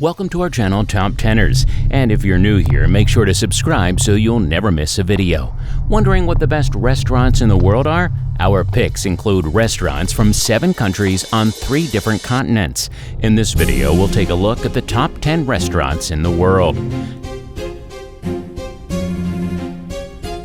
Welcome to our channel Top Teners, and if you're new here, make sure to subscribe so you'll never miss a video. Wondering what the best restaurants in the world are? Our picks include restaurants from 7 countries on 3 different continents. In this video, we'll take a look at the top 10 restaurants in the world.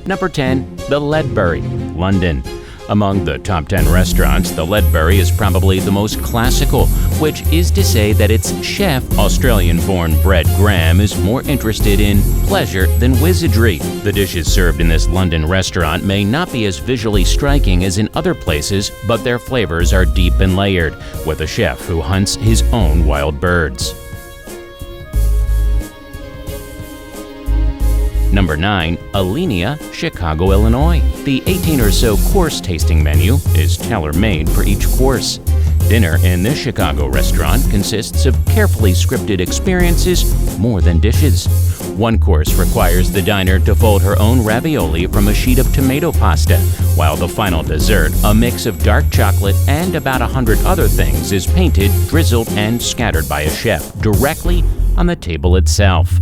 Number 10. The Ledbury, London. Among the top 10 restaurants, the Ledbury is probably the most classical, which is to say that its chef, Australian-born Brett Graham, is more interested in pleasure than wizardry. The dishes served in this London restaurant may not be as visually striking as in other places, but their flavors are deep and layered, with a chef who hunts his own wild birds. Number 9. Alinea, Chicago, Illinois. The 18 or so course tasting menu is tailor-made for each course. Dinner in this Chicago restaurant consists of carefully scripted experiences more than dishes. One course requires the diner to fold her own ravioli from a sheet of tomato pasta, while the final dessert, a mix of dark chocolate and about 100 other things, is painted, drizzled, and scattered by a chef directly on the table itself.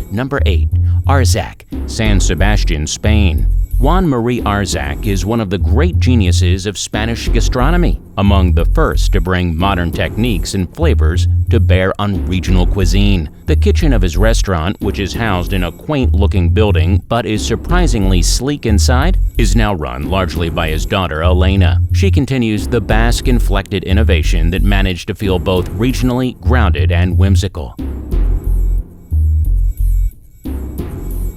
Number 8. Arzac, San Sebastian, Spain. Juan Marie Arzac is one of the great geniuses of Spanish gastronomy, among the first to bring modern techniques and flavors to bear on regional cuisine. The kitchen of his restaurant, which is housed in a quaint-looking building but is surprisingly sleek inside, is now run largely by his daughter Elena. She continues the Basque-inflected innovation that managed to feel both regionally grounded and whimsical.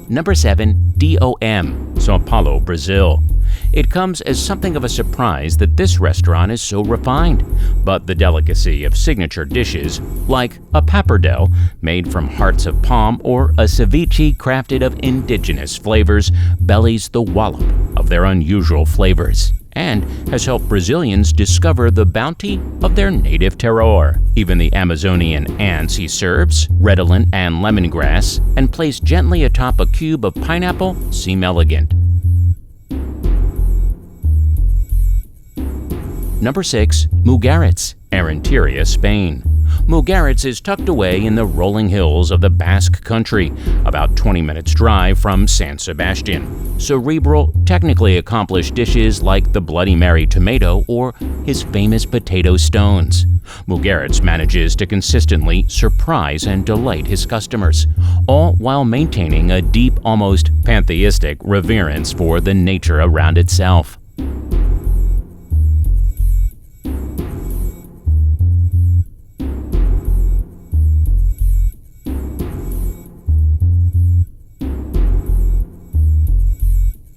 Number 7. DOM, Sao Paulo, Brazil. It comes as something of a surprise that this restaurant is so refined, but the delicacy of signature dishes, like a pappardelle made from hearts of palm or a ceviche crafted of indigenous flavors, bellies the wallop of their unusual flavors, and has helped Brazilians discover the bounty of their native terroir. Even the Amazonian ants he serves, redolent and lemongrass, and placed gently atop a cube of pineapple, seem elegant. Number 6. Mugaritz, Errenteria, Spain. Mugaritz is tucked away in the rolling hills of the Basque Country, about 20 minutes drive from San Sebastian. Cerebral, technically accomplished dishes like the Bloody Mary tomato or his famous potato stones. Mugaritz manages to consistently surprise and delight his customers, all while maintaining a deep, almost pantheistic reverence for the nature around itself.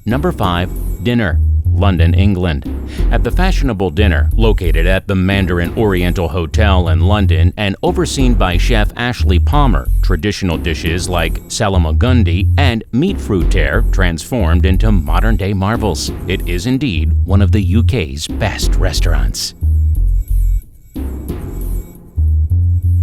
Number 5. Dinner, London, England. At the fashionable dinner, located at the Mandarin Oriental Hotel in London and overseen by Chef Ashley Palmer, traditional dishes like salamagundi and meat frutere transformed into modern-day marvels. It is indeed one of the UK's best restaurants.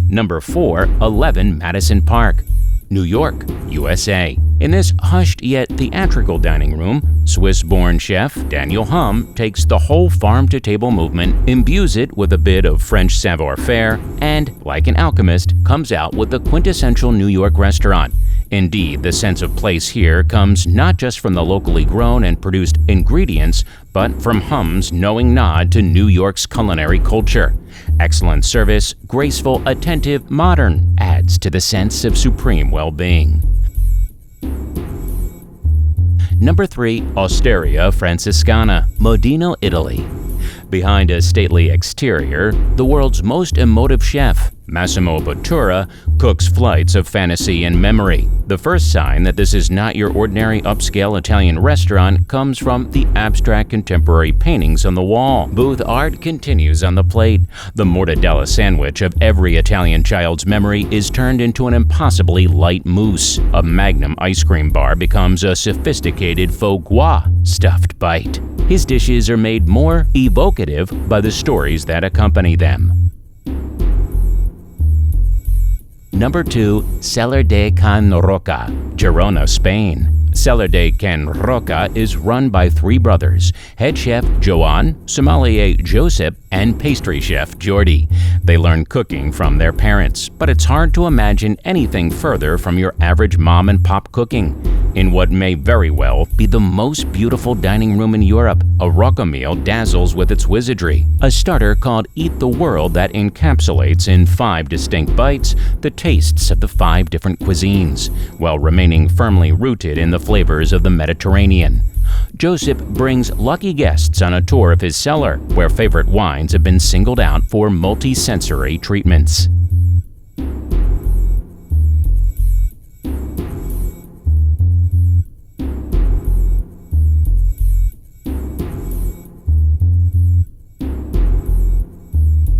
Number 4. 11 Madison Park, New York, USA. In this hushed yet theatrical dining room, Swiss-born chef Daniel Humm takes the whole farm-to-table movement, imbues it with a bit of French savoir-faire, and, like an alchemist, comes out with the quintessential New York restaurant. Indeed, the sense of place here comes not just from the locally grown and produced ingredients, but from Humm's knowing nod to New York's culinary culture. Excellent service, graceful, attentive, modern, adds to the sense of supreme well-being. Number 3. Osteria Francescana, Modena, Italy. Behind a stately exterior, the world's most emotive chef, Massimo Bottura, cooks flights of fantasy and memory. The first sign that this is not your ordinary upscale Italian restaurant comes from the abstract contemporary paintings on the wall. Booth art continues on the plate. The mortadella sandwich of every Italian child's memory is turned into an impossibly light mousse. A Magnum ice cream bar becomes a sophisticated faux gras stuffed bite. His dishes are made more evocative by the stories that accompany them. Number 2. Cellar de Can Roca, Girona, Spain. Cellar de Can Roca is run by three brothers, head chef Joan, sommelier Josep, and pastry chef Jordi. They learn cooking from their parents, but it's hard to imagine anything further from your average mom and pop cooking. In what may very well be the most beautiful dining room in Europe, a Roca meal dazzles with its wizardry. A starter called Eat the World that encapsulates in 5 distinct bites the tastes of the 5 different cuisines, while remaining firmly rooted in the flavors of the Mediterranean. Josep brings lucky guests on a tour of his cellar, where favorite wines have been singled out for multi-sensory treatments.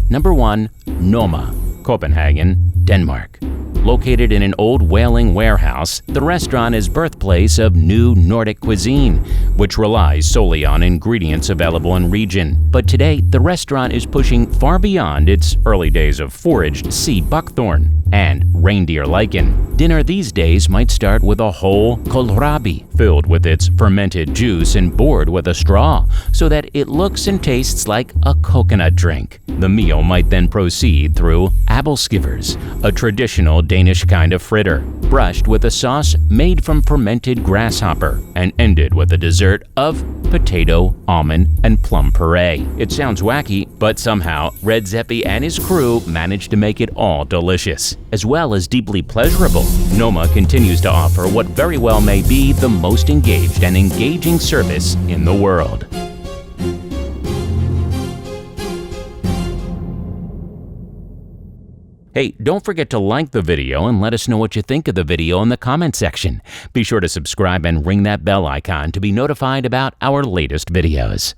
Number 1. Noma, Copenhagen, Denmark. Located in an old whaling warehouse, the restaurant is birthplace of new Nordic cuisine, which relies solely on ingredients available in region. But today, the restaurant is pushing far beyond its early days of foraged sea buckthorn and reindeer lichen. Dinner these days might start with a whole kohlrabi, filled with its fermented juice and bored with a straw, so that it looks and tastes like a coconut drink. The meal might then proceed through appelskivers, a traditional Danish kind of fritter, brushed with a sauce made from fermented grasshopper, and ended with a dessert of potato, almond, and plum puree. It sounds wacky, but somehow Redzepi and his crew managed to make it all delicious, as well as deeply pleasurable. Noma continues to offer what very well may be the most engaged and engaging service in the world. Hey, don't forget to like the video and let us know what you think of the video in the comment section. Be sure to subscribe and ring that bell icon to be notified about our latest videos.